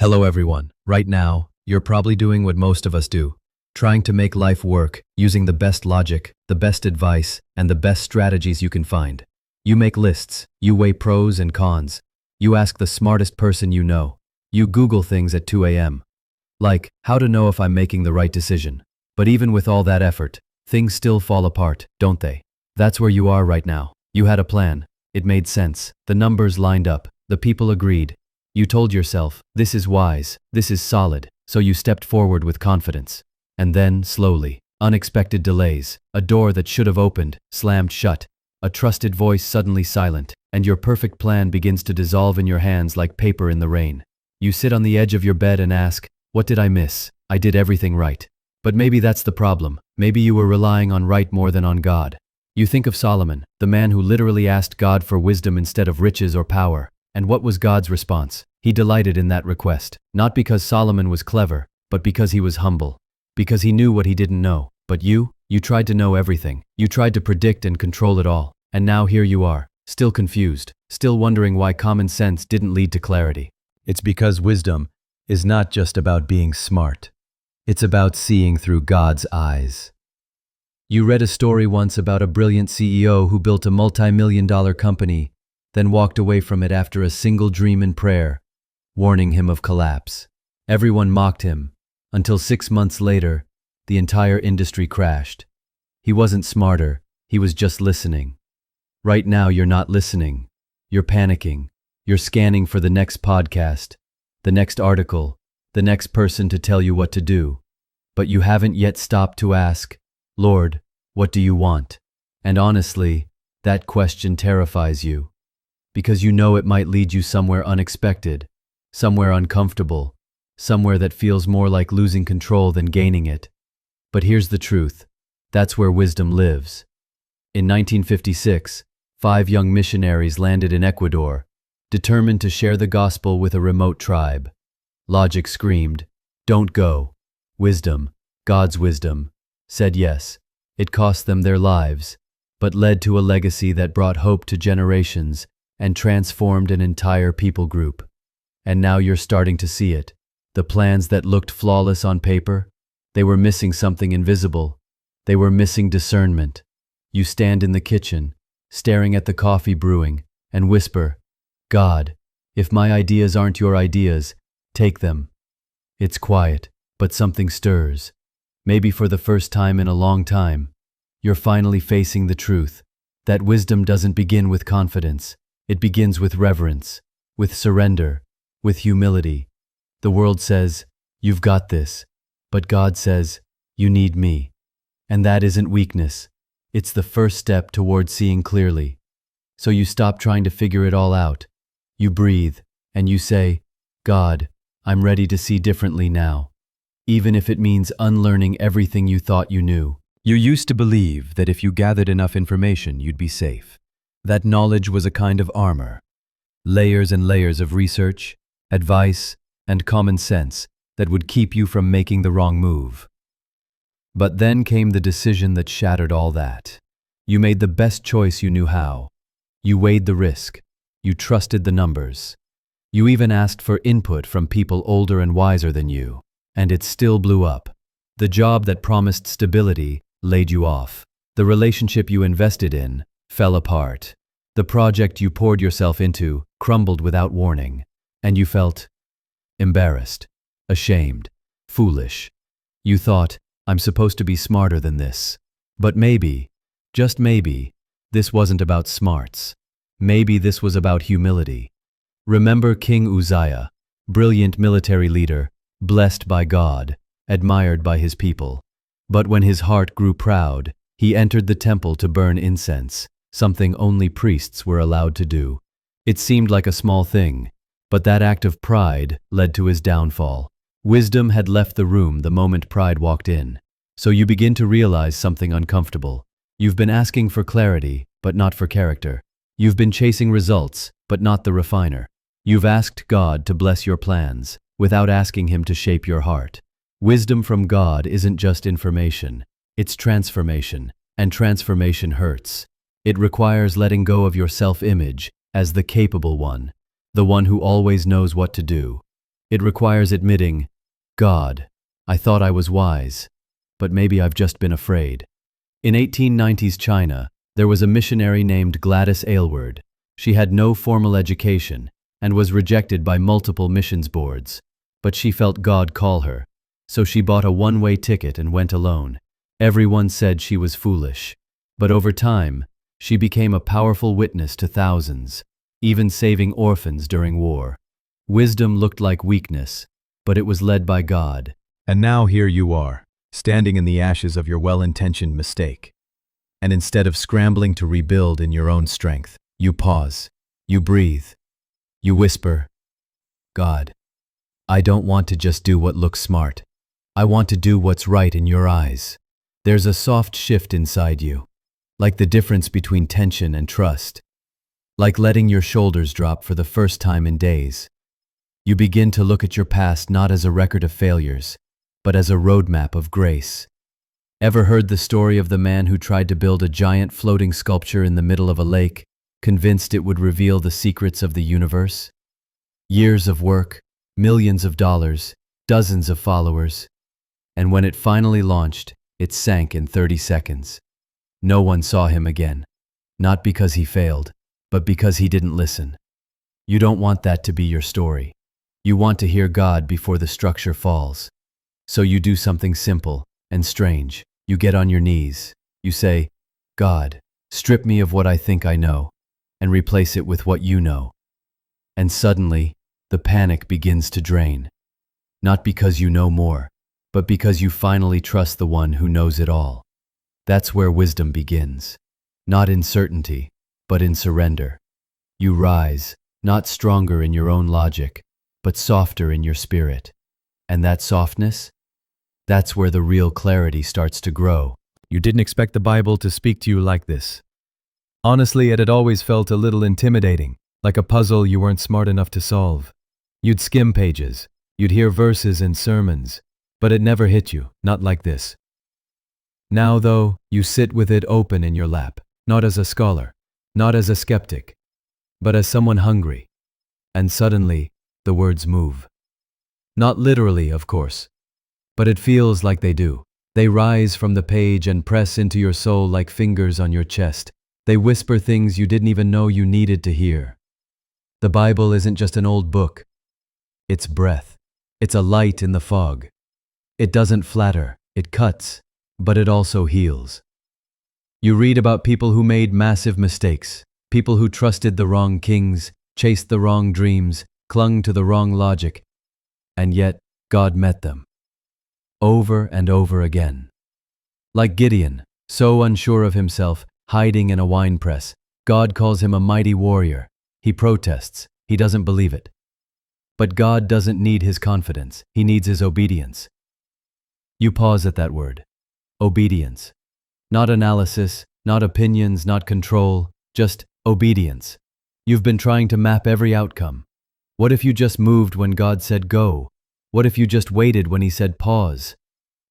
Hello everyone. Right now, you're probably doing what most of us do, trying to make life work using the best logic, the best advice, and the best strategies you can find. You make lists, you weigh pros and cons, you ask the smartest person you know, you Google things at 2 a.m. Like, how to know if I'm making the right decision. But even with all that effort, things still fall apart, don't they? That's where you are right now. You had a plan. It made sense. The numbers lined up. The people agreed. You told yourself, this is wise, this is solid, so you stepped forward with confidence. And then, slowly, unexpected delays, a door that should have opened, slammed shut, a trusted voice suddenly silent, and your perfect plan begins to dissolve in your hands like paper in the rain. You sit on the edge of your bed and ask, what did I miss? I did everything right. But maybe that's the problem. Maybe you were relying on right more than on God. You think of Solomon, the man who literally asked God for wisdom instead of riches or power. And what was God's response? He delighted in that request, not because Solomon was clever, but because he was humble, because he knew what he didn't know. But you tried to know everything. You tried to predict and control it all. And now here you are, still confused, still wondering why common sense didn't lead to clarity. It's because wisdom is not just about being smart. It's about seeing through God's eyes. You read a story once about a brilliant CEO who built a multi-million-dollar company, then walked away from it after a single dream and prayer, warning him of collapse. Everyone mocked him, until 6 months later, the entire industry crashed. He wasn't smarter, he was just listening. Right now you're not listening. You're panicking. You're scanning for the next podcast, the next article, the next person to tell you what to do. But you haven't yet stopped to ask, Lord, what do you want? And honestly, that question terrifies you. Because you know it might lead you somewhere unexpected, somewhere uncomfortable, somewhere that feels more like losing control than gaining it. But here's the truth. That's where wisdom lives. In 1956, 5 young missionaries landed in Ecuador, determined to share the gospel with a remote tribe. Logic screamed, don't go. Wisdom, God's wisdom, said yes. It cost them their lives, but led to a legacy that brought hope to generations and transformed an entire people group. And now you're starting to see it. The plans that looked flawless on paper, they were missing something invisible. They were missing discernment. You stand in the kitchen, staring at the coffee brewing, and whisper, God, if my ideas aren't your ideas, take them. It's quiet, but something stirs. Maybe for the first time in a long time, you're finally facing the truth, that wisdom doesn't begin with confidence. It begins with reverence, with surrender, with humility. The world says, you've got this, but God says, you need me. And that isn't weakness. It's the first step toward seeing clearly. So you stop trying to figure it all out. You breathe, and you say, God, I'm ready to see differently now. Even if it means unlearning everything you thought you knew. You used to believe that if you gathered enough information, you'd be safe. That knowledge was a kind of armor. Layers and layers of research, advice, and common sense that would keep you from making the wrong move. But then came the decision that shattered all that. You made the best choice you knew how. You weighed the risk. You trusted the numbers. You even asked for input from people older and wiser than you. And it still blew up. The job that promised stability laid you off. The relationship you invested in fell apart. The project you poured yourself into crumbled without warning. And you felt embarrassed, ashamed, foolish. You thought, I'm supposed to be smarter than this. But maybe, just maybe, this wasn't about smarts. Maybe this was about humility. Remember King Uzziah, brilliant military leader, blessed by God, admired by his people. But when his heart grew proud, he entered the temple to burn incense, something only priests were allowed to do. It seemed like a small thing, but that act of pride led to his downfall. Wisdom had left the room the moment pride walked in. So you begin to realize something uncomfortable. You've been asking for clarity, but not for character. You've been chasing results, but not the refiner. You've asked God to bless your plans, without asking him to shape your heart. Wisdom from God isn't just information, it's transformation, and transformation hurts. It requires letting go of your self-image as the capable one, the one who always knows what to do. It requires admitting, God, I thought I was wise, but maybe I've just been afraid. In 1890s China, there was a missionary named Gladys Aylward. She had no formal education and was rejected by multiple missions boards, but she felt God call her, so she bought a one-way ticket and went alone. Everyone said she was foolish, but over time, she became a powerful witness to thousands, even saving orphans during war. Wisdom looked like weakness, but it was led by God. And now here you are, standing in the ashes of your well-intentioned mistake. And instead of scrambling to rebuild in your own strength, you pause, you breathe, you whisper, God, I don't want to just do what looks smart. I want to do what's right in your eyes. There's a soft shift inside you, like the difference between tension and trust, like letting your shoulders drop for the first time in days. You begin to look at your past not as a record of failures, but as a roadmap of grace. Ever heard the story of the man who tried to build a giant floating sculpture in the middle of a lake, convinced it would reveal the secrets of the universe? Years of work, millions of dollars, dozens of followers. And when it finally launched, it sank in 30 seconds. No one saw him again. Not because he failed, but because he didn't listen. You don't want that to be your story. You want to hear God before the structure falls. So you do something simple and strange. You get on your knees. You say, God, strip me of what I think I know, and replace it with what you know. And suddenly, the panic begins to drain. Not because you know more, but because you finally trust the one who knows it all. That's where wisdom begins. Not in certainty, but in surrender. You rise, not stronger in your own logic, but softer in your spirit. And that softness? That's where the real clarity starts to grow. You didn't expect the Bible to speak to you like this. Honestly, it had always felt a little intimidating, like a puzzle you weren't smart enough to solve. You'd skim pages, you'd hear verses in sermons, but it never hit you, not like this. Now, though, you sit with it open in your lap, not as a scholar, not as a skeptic, but as someone hungry. And suddenly, the words move. Not literally, of course, but it feels like they do. They rise from the page and press into your soul like fingers on your chest. They whisper things you didn't even know you needed to hear. The Bible isn't just an old book. It's breath. It's a light in the fog. It doesn't flatter, it cuts, but it also heals. You read about people who made massive mistakes, people who trusted the wrong kings, chased the wrong dreams, clung to the wrong logic, and yet God met them. Over and over again. Like Gideon, so unsure of himself, hiding in a wine press, God calls him a mighty warrior. He protests, he doesn't believe it. But God doesn't need his confidence, he needs his obedience. You pause at that word. Obedience. Not analysis, not opinions, not control, just obedience. You've been trying to map every outcome. What if you just moved when God said go? What if you just waited when he said pause?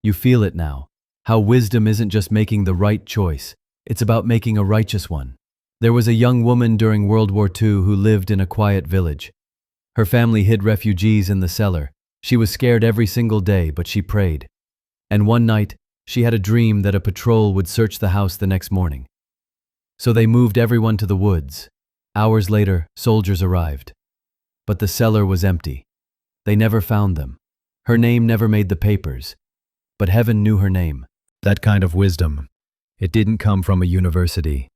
You feel it now. How wisdom isn't just making the right choice, it's about making a righteous one. There was a young woman during World War II who lived in a quiet village. Her family hid refugees in the cellar. She was scared every single day, but she prayed. And one night, she had a dream that a patrol would search the house the next morning. So they moved everyone to the woods. Hours later, soldiers arrived. But the cellar was empty. They never found them. Her name never made the papers. But heaven knew her name. That kind of wisdom. It didn't come from a university.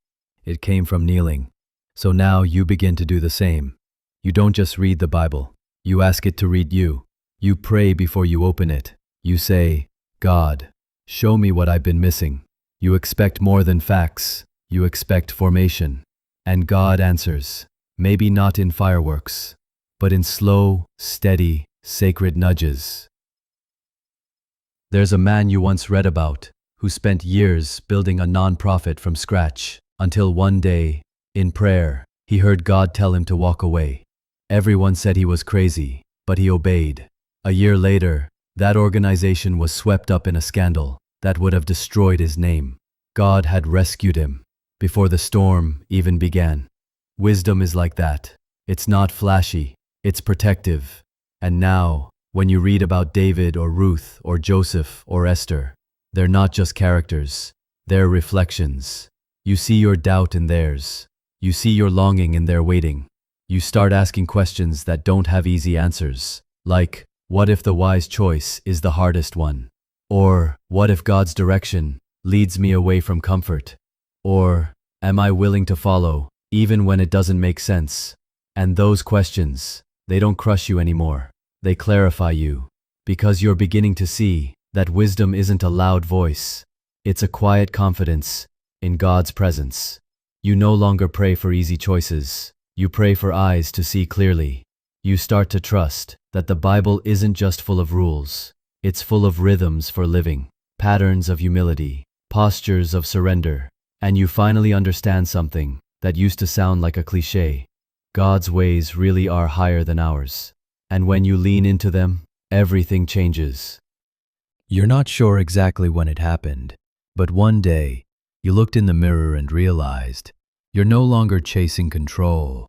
It came from kneeling. So now you begin to do the same. You don't just read the Bible. You ask it to read you. You pray before you open it. You say, God, show me what I've been missing. You expect more than facts. You expect formation. And God answers, maybe not in fireworks, but in slow, steady, sacred nudges. There's a man you once read about who spent years building a nonprofit from scratch until one day, in prayer, he heard God tell him to walk away. Everyone said he was crazy, but he obeyed. A year later, that organization was swept up in a scandal that would have destroyed his name. God had rescued him before the storm even began. Wisdom is like that. It's not flashy, it's protective. And now, when you read about David or Ruth or Joseph or Esther, they're not just characters, they're reflections. You see your doubt in theirs. You see your longing in their waiting. You start asking questions that don't have easy answers, like, what if the wise choice is the hardest one? Or, what if God's direction leads me away from comfort? Or, am I willing to follow, even when it doesn't make sense? And those questions, they don't crush you anymore. They clarify you, because you're beginning to see that wisdom isn't a loud voice. It's a quiet confidence in God's presence. You no longer pray for easy choices. You pray for eyes to see clearly. You start to trust that the Bible isn't just full of rules. It's full of rhythms for living, patterns of humility, postures of surrender. And you finally understand something that used to sound like a cliché. God's ways really are higher than ours. And when you lean into them, everything changes. You're not sure exactly when it happened, but one day, you looked in the mirror and realized you're no longer chasing control.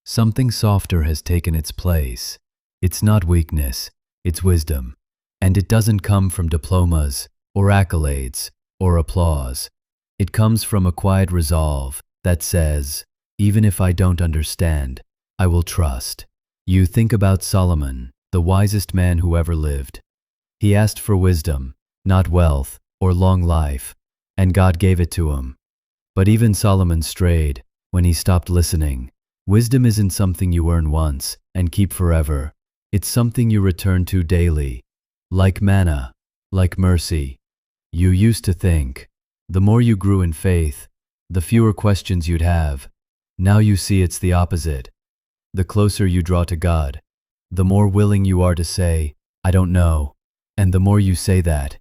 Something softer has taken its place. It's not weakness, it's wisdom. And it doesn't come from diplomas or accolades or applause. It comes from a quiet resolve that says, even if I don't understand, I will trust. You think about Solomon, the wisest man who ever lived. He asked for wisdom, not wealth or long life, and God gave it to him. But even Solomon strayed when he stopped listening. Wisdom isn't something you earn once and keep forever. It's something you return to daily. Like manna, like mercy. You used to think, the more you grew in faith, the fewer questions you'd have. Now you see it's the opposite. The closer you draw to God, the more willing you are to say, I don't know. And the more you say that,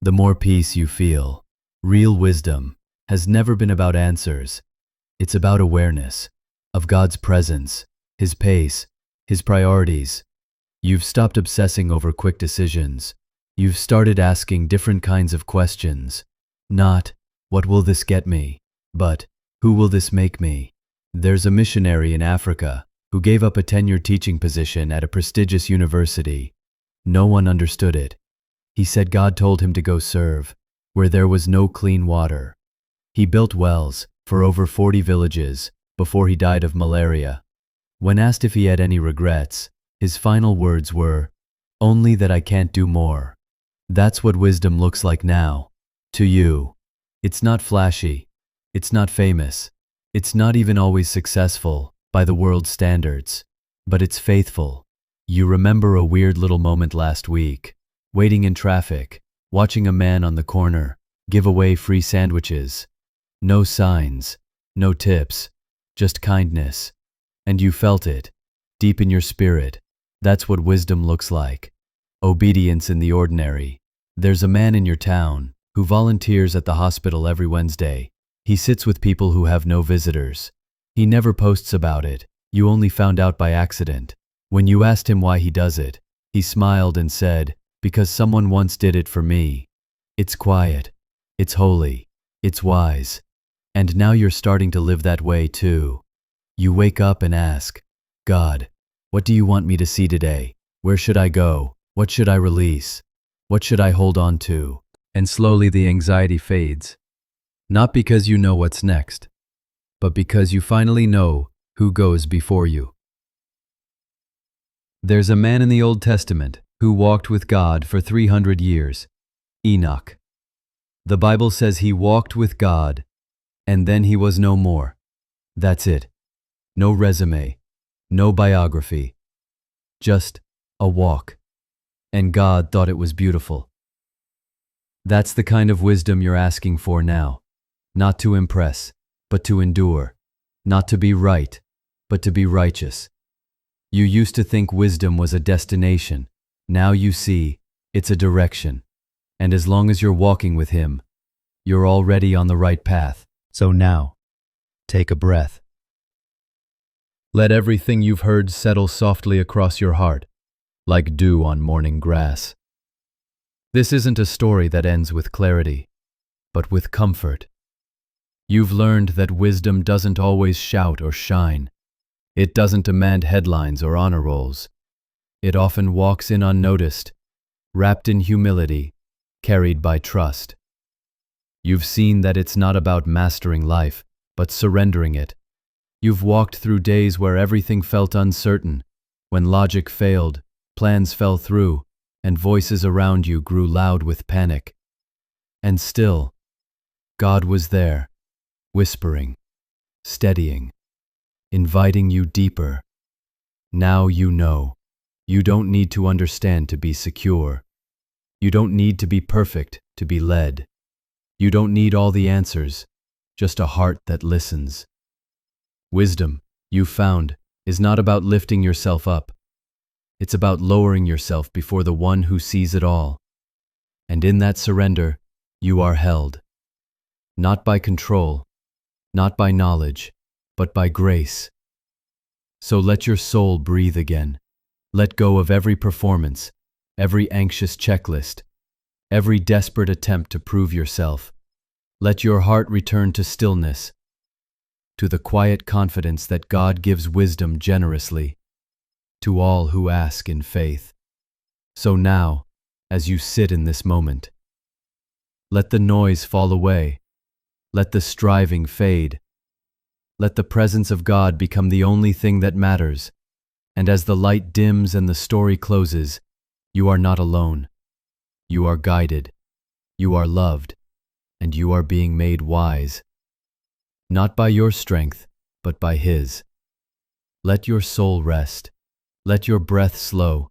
the more peace you feel. Real wisdom has never been about answers. It's about awareness of God's presence, His pace, His priorities. You've stopped obsessing over quick decisions. You've started asking different kinds of questions. Not, what will this get me? But, who will this make me? There's a missionary in Africa who gave up a tenured teaching position at a prestigious university. No one understood it. He said God told him to go serve where there was no clean water. He built wells for over 40 villages before he died of malaria. When asked if he had any regrets, his final words were, only that I can't do more. That's what wisdom looks like now. To you. It's not flashy. It's not famous. It's not even always successful by the world's standards. But it's faithful. You remember a weird little moment last week, waiting in traffic, watching a man on the corner give away free sandwiches. No signs, no tips, just kindness. And you felt it, deep in your spirit. That's what wisdom looks like. Obedience in the ordinary. There's a man in your town who volunteers at the hospital every Wednesday. He sits with people who have no visitors. He never posts about it. You only found out by accident. When you asked him why he does it, he smiled and said, because someone once did it for me. It's quiet. It's holy. It's wise. And now you're starting to live that way too. You wake up and ask, God, what do you want me to see today? Where should I go? What should I release? What should I hold on to? And slowly the anxiety fades. Not because you know what's next, but because you finally know who goes before you. There's a man in the Old Testament who walked with God for 300 years, Enoch. The Bible says he walked with God, and then he was no more. That's it. No resume, no biography, just a walk. And God thought it was beautiful. That's the kind of wisdom you're asking for now. Not to impress, but to endure. Not to be right, but to be righteous. You used to think wisdom was a destination. Now you see, it's a direction. And as long as you're walking with Him, you're already on the right path. So now, take a breath. Let everything you've heard settle softly across your heart, like dew on morning grass. This isn't a story that ends with clarity, but with comfort. You've learned that wisdom doesn't always shout or shine. It doesn't demand headlines or honor rolls. It often walks in unnoticed, wrapped in humility, carried by trust. You've seen that it's not about mastering life, but surrendering it. You've walked through days where everything felt uncertain, when logic failed, plans fell through, and voices around you grew loud with panic. And still, God was there, whispering, steadying, inviting you deeper. Now you know. You don't need to understand to be secure. You don't need to be perfect to be led. You don't need all the answers, just a heart that listens. Wisdom, you found, is not about lifting yourself up. It's about lowering yourself before the one who sees it all. And in that surrender, you are held. Not by control, not by knowledge, but by grace. So let your soul breathe again. Let go of every performance, every anxious checklist, every desperate attempt to prove yourself. Let your heart return to stillness, to the quiet confidence that God gives wisdom generously to all who ask in faith. So now, as you sit in this moment, let the noise fall away. Let the striving fade. Let the presence of God become the only thing that matters. And as the light dims and the story closes, you are not alone. You are guided. You are loved. And you are being made wise. Not by your strength, but by His. Let your soul rest. Let your breath slow.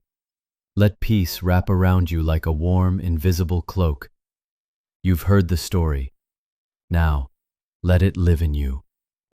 Let peace wrap around you like a warm, invisible cloak. You've heard the story. Now, let it live in you.